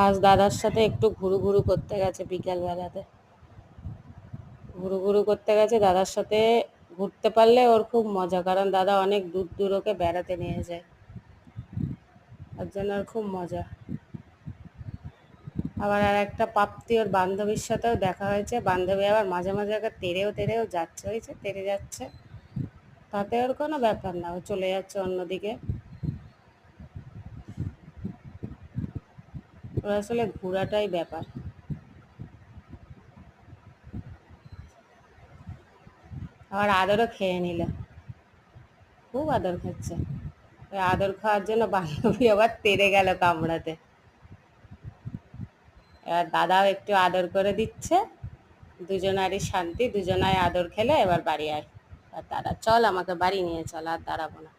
আজ দাদার সাথে একটু ঘুরু ঘুরু করতে গেছে বিকেল বেলাতে। ঘুরু ঘুরু করতে গেছে দাদার সাথে। ঘুরতে পারলে ওর খুব মজা, কারণ দাদা অনেক দূর দূর ওকে বেড়াতে নিয়ে যায়, তার জন্য ওর খুব মজা। আবার আর একটা প্রাপ্তি ওর বান্ধবীর সাথেও দেখা হয়েছে। বান্ধবী আবার মাঝে মাঝে ওকে তেড়েও তেড়েও যাচ্ছে, হয়েছে তেড়ে যাচ্ছে, তাতে ওর কোনো ব্যাপার না, ও চলে যাচ্ছে অন্যদিকে। ওর আসলে ঘোরাটাই ব্যাপার। আবার আদরও খেয়ে নিল, খুব আদর খাচ্ছে। ওই আদর খাওয়ার জন্য বান্ধবী আবার তেড়ে গেল কামড়াতে। এবার দাদাও একটু আদর করে দিচ্ছে, দুজনারই শান্তি, দুজনায় আদর খেলে এবার বাড়ি আয়। আর দাদা চল আমাকে বাড়ি নিয়ে চল, আর দাঁড়াবো না।